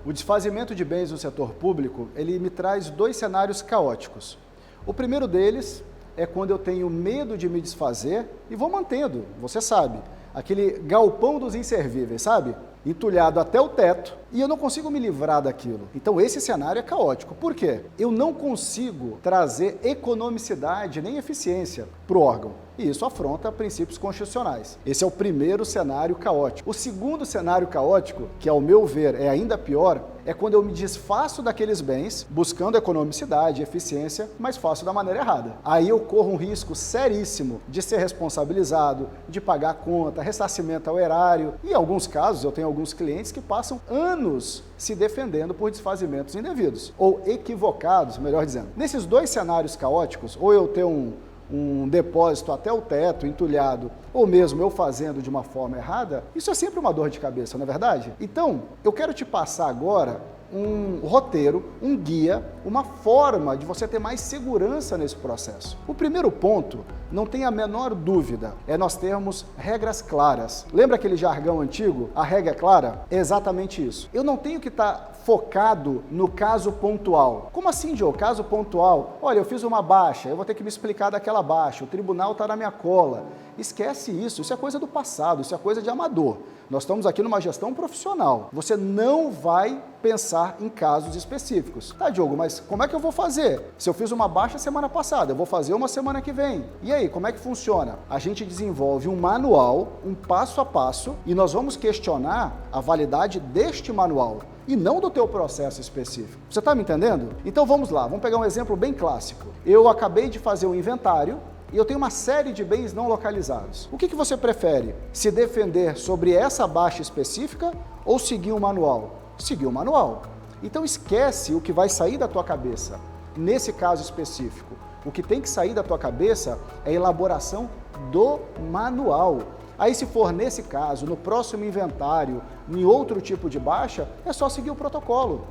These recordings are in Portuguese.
O desfazimento de bens no setor público, ele me traz dois cenários caóticos. O primeiro deles é quando eu tenho medo de me desfazer e vou mantendo, você sabe, aquele galpão dos inservíveis, sabe? Entulhado até o teto e eu não consigo me livrar daquilo. Então esse cenário é caótico. Por quê? Eu não consigo trazer economicidade nem eficiência para o órgão. E isso afronta princípios constitucionais. Esse é o primeiro cenário caótico. O segundo cenário caótico, que ao meu ver é ainda pior, é quando eu me desfaço daqueles bens, buscando economicidade, eficiência, mas faço da maneira errada. Aí eu corro um risco seríssimo de ser responsabilizado, de pagar conta, ressarcimento ao erário. E em alguns casos, eu tenho alguns clientes que passam anos se defendendo por desfazimentos indevidos, ou equivocados, melhor dizendo. Nesses dois cenários caóticos, ou eu tenho um depósito até o teto, entulhado, ou mesmo eu fazendo de uma forma errada, isso é sempre uma dor de cabeça, não é verdade? Então, eu quero te passar agora um roteiro, um guia, uma forma de você ter mais segurança nesse processo. O primeiro ponto, não tem a menor dúvida, é nós termos regras claras. Lembra aquele jargão antigo? A regra é clara? É exatamente isso. Eu não tenho que estar focado no caso pontual. Como assim, Diogo? Caso pontual? Olha, eu fiz uma baixa, eu vou ter que me explicar daquela baixa, o tribunal está na minha cola. Esquece isso, isso é coisa do passado, isso é coisa de amador. Nós estamos aqui numa gestão profissional. Você não vai pensar em casos específicos. Tá, Diogo, mas como é que eu vou fazer? Se eu fiz uma baixa semana passada, eu vou fazer uma semana que vem. E aí, como é que funciona? A gente desenvolve um manual, um passo a passo, e nós vamos questionar a validade deste manual e não do teu processo específico. Você está me entendendo? Então vamos lá, vamos pegar um exemplo bem clássico. Eu acabei de fazer um inventário e eu tenho uma série de bens não localizados. O que você prefere? Se defender sobre essa baixa específica ou seguir o manual? Seguir o manual. Então esquece o que vai sair da tua cabeça. Nesse caso específico, o que tem que sair da tua cabeça é a elaboração do manual. Aí se for nesse caso, no próximo inventário, em outro tipo de baixa, é só seguir o protocolo.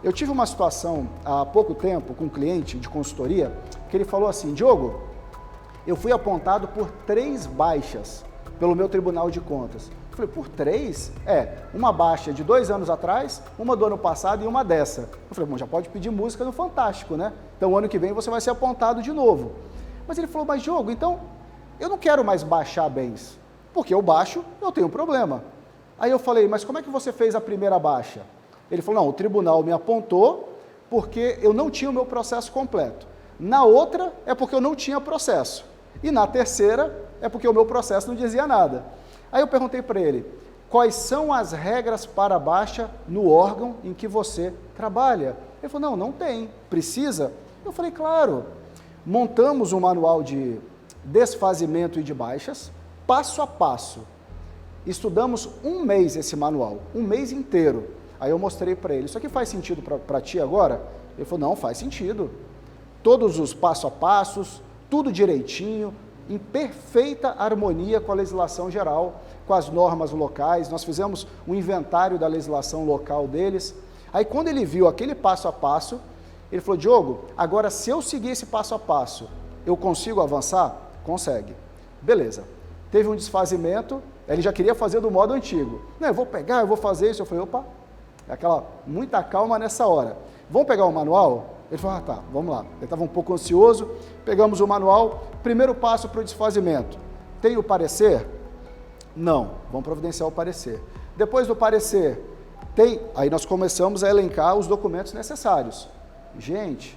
Eu tive uma situação há pouco tempo com um cliente de consultoria que ele falou assim: Diogo, eu fui apontado por 3 baixas pelo meu Tribunal de Contas. Eu falei, por 3? Uma baixa de 2 anos atrás, uma do ano passado e uma dessa. Eu falei, bom, já pode pedir música no Fantástico, né? Então, ano que vem você vai ser apontado de novo. Mas ele falou, mas Diogo, então, eu não quero mais baixar bens, porque eu baixo, eu tenho um problema. Aí eu falei, mas como é que você fez a primeira baixa? Ele falou, não, o tribunal me apontou porque eu não tinha o meu processo completo. Na outra, é porque eu não tinha processo. E na terceira, é porque o meu processo não dizia nada. Aí eu perguntei para ele, quais são as regras para baixa no órgão em que você trabalha? Ele falou, não tem. Precisa? Eu falei, claro. Montamos um manual de desfazimento e de baixas, passo a passo. Estudamos um mês esse manual, um mês inteiro. Aí eu mostrei para ele, isso aqui faz sentido para ti agora? Ele falou, não, faz sentido. Todos os passo a passos, tudo direitinho, em perfeita harmonia com a legislação geral, com as normas locais. Nós fizemos um inventário da legislação local deles. Aí quando ele viu aquele passo a passo, ele falou, Diogo, agora se eu seguir esse passo a passo, eu consigo avançar? Consegue. Beleza. Teve um desfazimento, ele já queria fazer do modo antigo. Não, eu vou pegar, eu vou fazer isso. Eu falei, opa, é aquela muita calma nessa hora. Vamos pegar o manual? Ele falou, tá, vamos lá. Ele estava um pouco ansioso, pegamos o manual, primeiro passo para o desfazimento. Tem o parecer? Não, vamos providenciar o parecer. Depois do parecer, aí nós começamos a elencar os documentos necessários. Gente,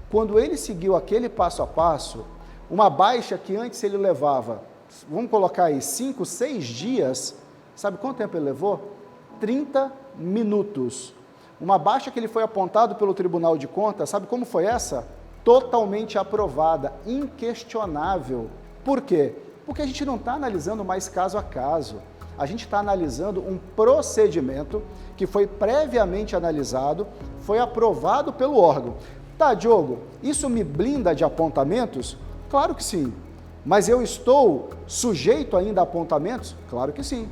quando ele seguiu aquele passo a passo, uma baixa que antes ele levava, vamos colocar aí, 5, 6 dias, sabe quanto tempo ele levou? 30 minutos. Uma baixa que ele foi apontado pelo Tribunal de Contas, sabe como foi essa? Totalmente aprovada, inquestionável. Por quê? Porque a gente não está analisando mais caso a caso. A gente está analisando um procedimento que foi previamente analisado, foi aprovado pelo órgão. Tá, Diogo, isso me blinda de apontamentos? Claro que sim. Mas eu estou sujeito ainda a apontamentos? Claro que sim.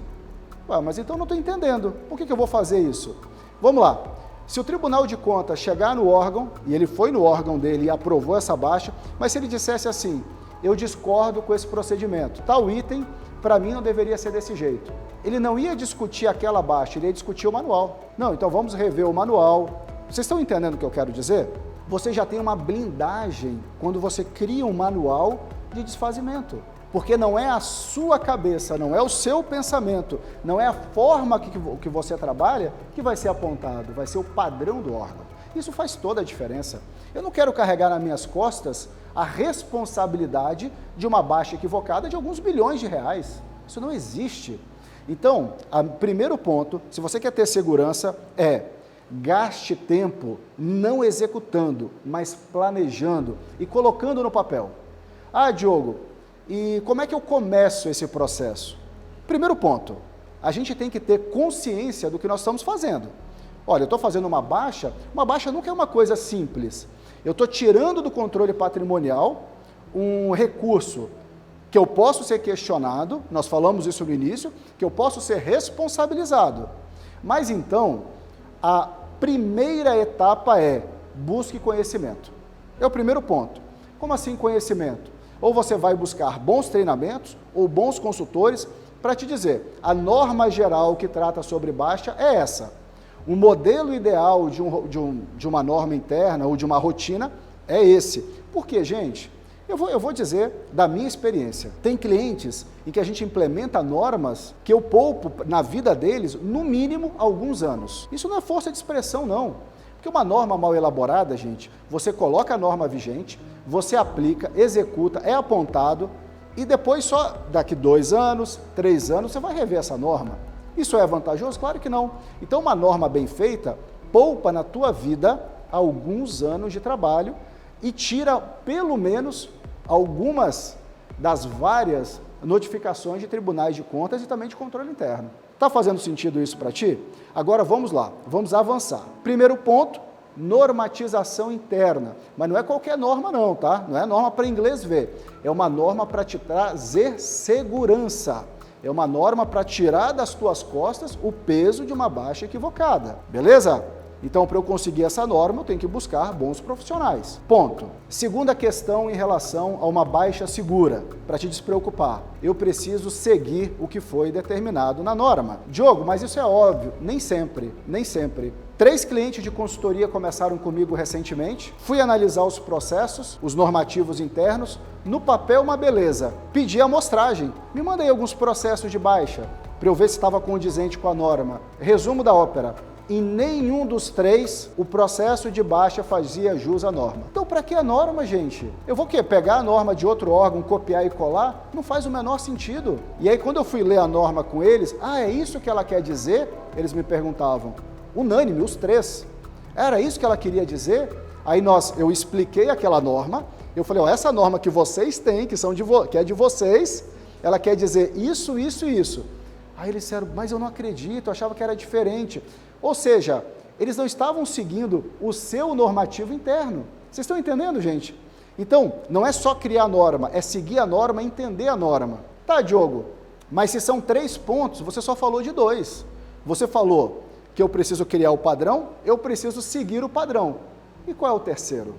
Ué, mas então eu não estou entendendo. Por que eu vou fazer isso? Vamos lá. Se o Tribunal de Contas chegar no órgão, e ele foi no órgão dele e aprovou essa baixa, mas se ele dissesse assim, eu discordo com esse procedimento, tal item para mim não deveria ser desse jeito. Ele não ia discutir aquela baixa, ele ia discutir o manual. Não, então vamos rever o manual. Vocês estão entendendo o que eu quero dizer? Você já tem uma blindagem quando você cria um manual de desfazimento. Porque não é a sua cabeça, não é o seu pensamento, não é a forma que você trabalha que vai ser apontado, vai ser o padrão do órgão. Isso faz toda a diferença. Eu não quero carregar nas minhas costas a responsabilidade de uma baixa equivocada de alguns bilhões de reais. Isso não existe. Então, o primeiro ponto, se você quer ter segurança, é gaste tempo não executando, mas planejando e colocando no papel. Ah, Diogo, e como é que eu começo esse processo? Primeiro ponto, a gente tem que ter consciência do que nós estamos fazendo. Olha, eu estou fazendo uma baixa nunca é uma coisa simples. Eu estou tirando do controle patrimonial um recurso que eu posso ser questionado, nós falamos isso no início, que eu posso ser responsabilizado. Mas então, a primeira etapa é busque conhecimento. É o primeiro ponto. Como assim conhecimento? Ou você vai buscar bons treinamentos ou bons consultores para te dizer, a norma geral que trata sobre baixa é essa. O modelo ideal de uma norma interna ou de uma rotina é esse. Por quê, gente? Eu vou dizer da minha experiência. Tem clientes em que a gente implementa normas que eu poupo na vida deles, no mínimo, alguns anos. Isso não é força de expressão, não. Porque uma norma mal elaborada, gente, você coloca a norma vigente, você aplica, executa, é apontado e depois só daqui 2 anos, 3 anos, você vai rever essa norma. Isso é vantajoso? Claro que não. Então, uma norma bem feita poupa na tua vida alguns anos de trabalho e tira, pelo menos, algumas das várias notificações de tribunais de contas e também de controle interno. Está fazendo sentido isso para ti? Agora vamos lá, vamos avançar. Primeiro ponto, normatização interna. Mas não é qualquer norma não, tá? Não é norma para inglês ver. É uma norma para te trazer segurança. É uma norma para tirar das tuas costas o peso de uma baixa equivocada. Beleza? Então, para eu conseguir essa norma, eu tenho que buscar bons profissionais. Ponto. Segunda questão em relação a uma baixa segura, para te despreocupar. Eu preciso seguir o que foi determinado na norma. Diogo, mas isso é óbvio. Nem sempre, nem sempre. 3 clientes de consultoria começaram comigo recentemente. Fui analisar os processos, os normativos internos. No papel, uma beleza. Pedi a amostragem. Me manda aí alguns processos de baixa, para eu ver se estava condizente com a norma. Resumo da ópera. Em nenhum dos 3, o processo de baixa fazia jus à norma. Então, para que a norma, gente? Eu vou o quê? Pegar a norma de outro órgão, copiar e colar? Não faz o menor sentido. E aí, quando eu fui ler a norma com eles, é isso que ela quer dizer? Eles me perguntavam. Unânime, os 3. Era isso que ela queria dizer? Aí eu expliquei aquela norma, eu falei, essa norma que vocês têm, que é de vocês, ela quer dizer isso, isso e isso. Aí eles disseram, mas eu não acredito, eu achava que era diferente. Ou seja, eles não estavam seguindo o seu normativo interno. Vocês estão entendendo, gente? Então, não é só criar a norma, é seguir a norma e entender a norma. Tá, Diogo, mas se são 3 pontos, você só falou de 2. Você falou que eu preciso criar o padrão, eu preciso seguir o padrão. E qual é o terceiro?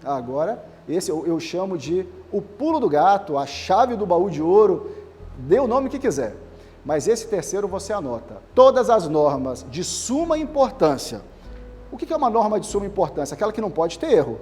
Agora, esse eu chamo de o pulo do gato, a chave do baú de ouro, dê o nome que quiser. Mas esse terceiro você anota. Todas as normas de suma importância. O que é uma norma de suma importância? Aquela que não pode ter erro.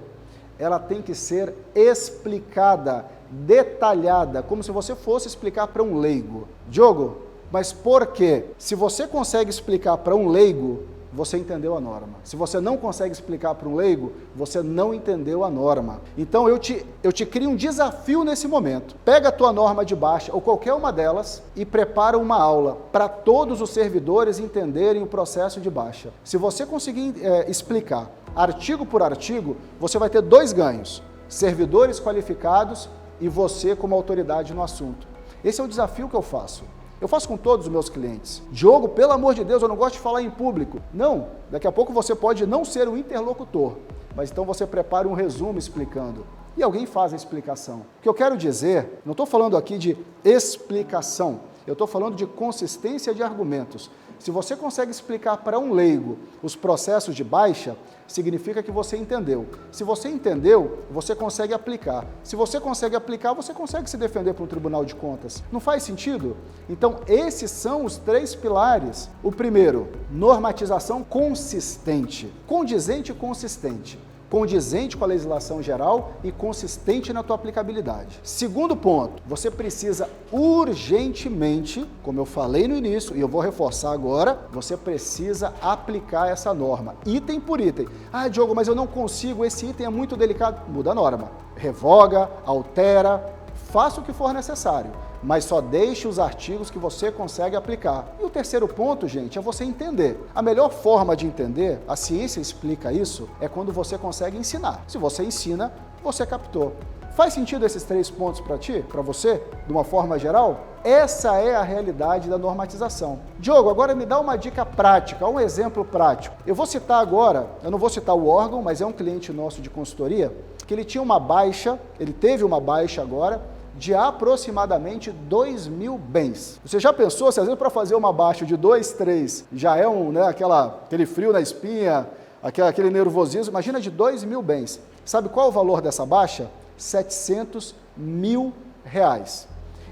Ela tem que ser explicada, detalhada, como se você fosse explicar para um leigo. Diogo, mas por quê? Se você consegue explicar para um leigo, você entendeu a norma. Se você não consegue explicar para um leigo, você não entendeu a norma. Então eu te crio um desafio nesse momento. Pega a tua norma de baixa, ou qualquer uma delas, e prepara uma aula para todos os servidores entenderem o processo de baixa. Se você conseguir explicar artigo por artigo, você vai ter 2 ganhos. Servidores qualificados e você como autoridade no assunto. Esse é o desafio que eu faço. Eu faço com todos os meus clientes. Diogo, pelo amor de Deus, eu não gosto de falar em público. Não, daqui a pouco você pode não ser o interlocutor, mas então você prepara um resumo explicando. E alguém faz a explicação. O que eu quero dizer, não estou falando aqui de explicação, eu estou falando de consistência de argumentos. Se você consegue explicar para um leigo os processos de baixa, significa que você entendeu. Se você entendeu, você consegue aplicar. Se você consegue aplicar, você consegue se defender para um Tribunal de Contas. Não faz sentido? Então, esses são os 3 pilares. O primeiro, normatização consistente. Condizente e consistente. Condizente com a legislação geral e consistente na tua aplicabilidade. Segundo ponto, você precisa urgentemente, como eu falei no início e eu vou reforçar agora, você precisa aplicar essa norma, item por item. Ah, Diogo, mas eu não consigo, esse item é muito delicado. Muda a norma, revoga, altera, faça o que for necessário, mas só deixe os artigos que você consegue aplicar. E o terceiro ponto, gente, é você entender. A melhor forma de entender, a ciência explica isso, é quando você consegue ensinar. Se você ensina, você captou. Faz sentido esses 3 pontos para ti, para você, de uma forma geral? Essa é a realidade da normatização. Diogo, agora me dá uma dica prática, um exemplo prático. Eu vou citar agora, eu não vou citar o órgão, mas é um cliente nosso de consultoria, que ele tinha uma baixa, ele teve uma baixa agora, de aproximadamente 2.000 bens. Você já pensou, se às vezes para fazer uma baixa de 2, 3, já é aquele frio na espinha, aquele nervosismo, imagina de 2.000 bens. Sabe qual é o valor dessa baixa? R$700 mil.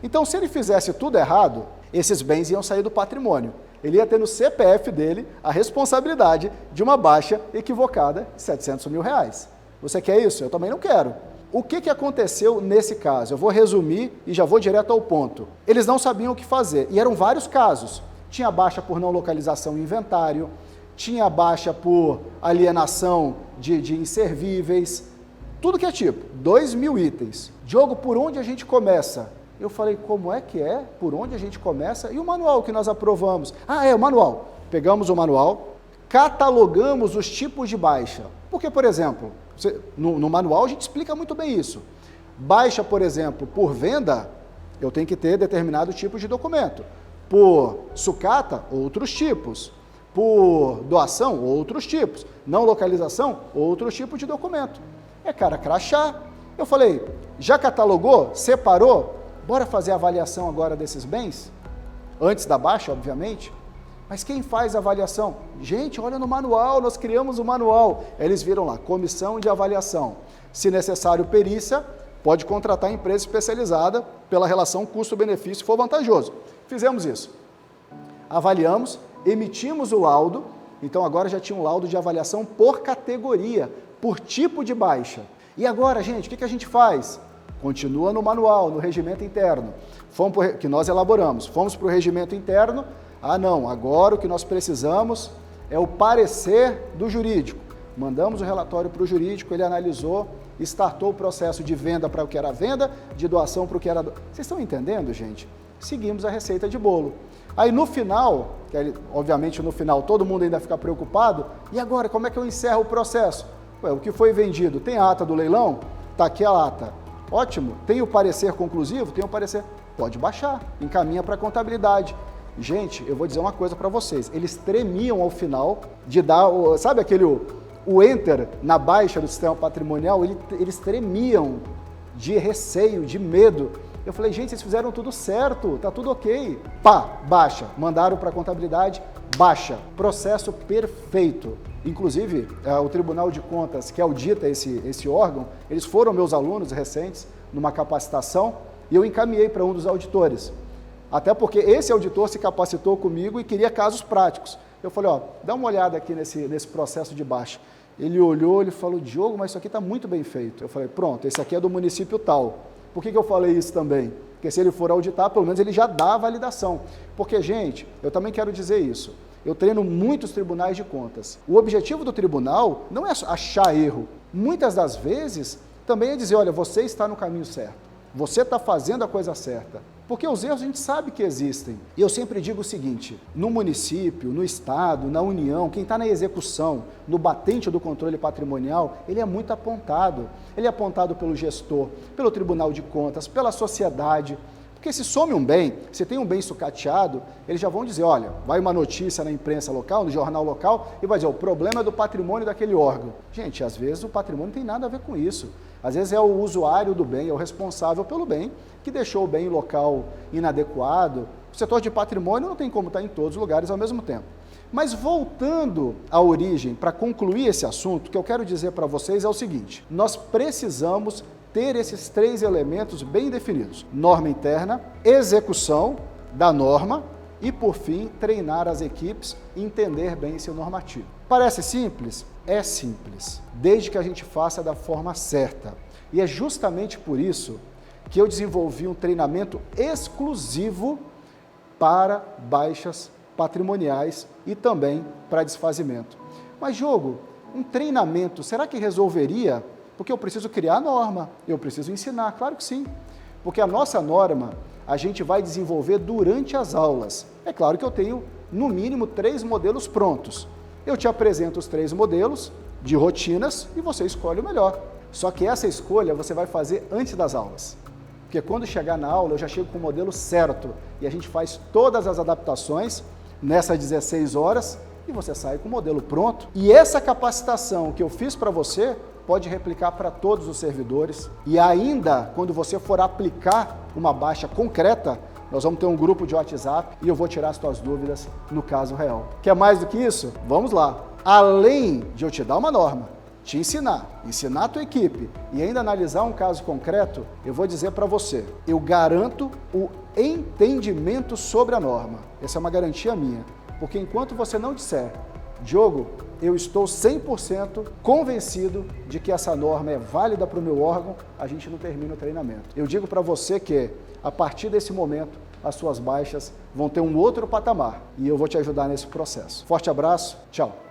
Então, se ele fizesse tudo errado, esses bens iam sair do patrimônio. Ele ia ter no CPF dele a responsabilidade de uma baixa equivocada de R$700 mil. Você quer isso? Eu também não quero. O que aconteceu nesse caso? Eu vou resumir e já vou direto ao ponto. Eles não sabiam o que fazer, e eram vários casos. Tinha baixa por não localização em inventário, tinha baixa por alienação de inservíveis, tudo que é tipo, 2.000 itens. Diogo, por onde a gente começa? Eu falei, como é que é? Por onde a gente começa? E o manual que nós aprovamos? Ah, o manual. Pegamos o manual, catalogamos os tipos de baixa. Porque, por exemplo, no manual a gente explica muito bem isso. Baixa, por exemplo, por venda, eu tenho que ter determinado tipo de documento. Por sucata, outros tipos. Por doação, outros tipos. Não localização, outros tipos de documento. Cara, crachá. Eu falei, já catalogou? Separou? Bora fazer a avaliação agora desses bens? Antes da baixa, obviamente. Mas quem faz a avaliação? Gente, olha no manual, nós criamos o manual. Eles viram lá, comissão de avaliação. Se necessário perícia, pode contratar empresa especializada pela relação custo-benefício, se for vantajoso. Fizemos isso. Avaliamos, emitimos o laudo, então agora já tinha um laudo de avaliação por categoria, por tipo de baixa. E agora, gente, o que a gente faz? Continua no manual, no regimento interno, que nós elaboramos. Fomos para o regimento interno. Ah, não, agora o que nós precisamos é o parecer do jurídico. Mandamos o relatório para o jurídico, ele analisou, startou o processo de venda para o que era venda, de doação para o que era... Vocês estão entendendo, gente? Seguimos a receita de bolo. Aí no final, obviamente no final todo mundo ainda fica preocupado, e agora, como é que eu encerro o processo? O que foi vendido? Tem a ata do leilão? Está aqui a ata. Ótimo. Tem o parecer conclusivo? Tem o parecer. Pode baixar, encaminha para a contabilidade. Gente, eu vou dizer uma coisa para vocês, eles tremiam ao final de dar, sabe o enter na baixa do sistema patrimonial, eles tremiam de receio, de medo. Eu falei, gente, vocês fizeram tudo certo, tá tudo ok. Pá, baixa, mandaram para a contabilidade, baixa, processo perfeito. Inclusive, o Tribunal de Contas, que audita esse órgão, eles foram meus alunos recentes, numa capacitação, e eu encaminhei para um dos auditores. Até porque esse auditor se capacitou comigo e queria casos práticos. Eu falei, dá uma olhada aqui nesse processo de baixa. Ele olhou, ele falou, Diogo, mas isso aqui está muito bem feito. Eu falei, pronto, esse aqui é do município tal. Por que eu falei isso também? Porque se ele for auditar, pelo menos ele já dá a validação. Porque, gente, eu também quero dizer isso. Eu treino muitos tribunais de contas. O objetivo do tribunal não é achar erro. Muitas das vezes, também é dizer, olha, você está no caminho certo. Você está fazendo a coisa certa. Porque os erros a gente sabe que existem. E eu sempre digo o seguinte, no município, no estado, na União, quem está na execução, no batente do controle patrimonial, ele é muito apontado. Ele é apontado pelo gestor, pelo Tribunal de Contas, pela sociedade. Porque se some um bem, se tem um bem sucateado, eles já vão dizer, olha, vai uma notícia na imprensa local, no jornal local, e vai dizer, o problema é do patrimônio daquele órgão. Gente, às vezes o patrimônio não tem nada a ver com isso. Às vezes é o usuário do bem, é o responsável pelo bem, que deixou o bem em local inadequado, O setor de patrimônio não tem como estar em todos os lugares ao mesmo tempo. Mas voltando à origem, para concluir esse assunto, o que eu quero dizer para vocês é o seguinte: nós precisamos ter esses 3 elementos bem definidos: norma interna, execução da norma e, por fim, treinar as equipes e entender bem esse normativo. Parece simples? É simples, desde que a gente faça da forma certa. E é justamente por isso que eu desenvolvi um treinamento exclusivo para baixas patrimoniais e também para desfazimento. Mas, Diogo, um treinamento, será que resolveria? Porque eu preciso criar a norma, eu preciso ensinar, claro que sim. Porque a nossa norma, a gente vai desenvolver durante as aulas. É claro que eu tenho, no mínimo, 3 modelos prontos. Eu te apresento os 3 modelos de rotinas e você escolhe o melhor. Só que essa escolha você vai fazer antes das aulas. Porque quando chegar na aula, eu já chego com o modelo certo e a gente faz todas as adaptações nessas 16 horas e você sai com o modelo pronto. E essa capacitação que eu fiz para você pode replicar para todos os servidores. E ainda, quando você for aplicar uma baixa concreta, nós vamos ter um grupo de WhatsApp e eu vou tirar as tuas dúvidas no caso real. Quer mais do que isso? Vamos lá. Além de eu te dar uma norma, te ensinar a tua equipe e ainda analisar um caso concreto, eu vou dizer para você, eu garanto o entendimento sobre a norma. Essa é uma garantia minha, porque enquanto você não disser, Diogo, eu estou 100% convencido de que essa norma é válida para o meu órgão, a gente não termina o treinamento. Eu digo para você que, a partir desse momento, as suas baixas vão ter um outro patamar e eu vou te ajudar nesse processo. Forte abraço, tchau!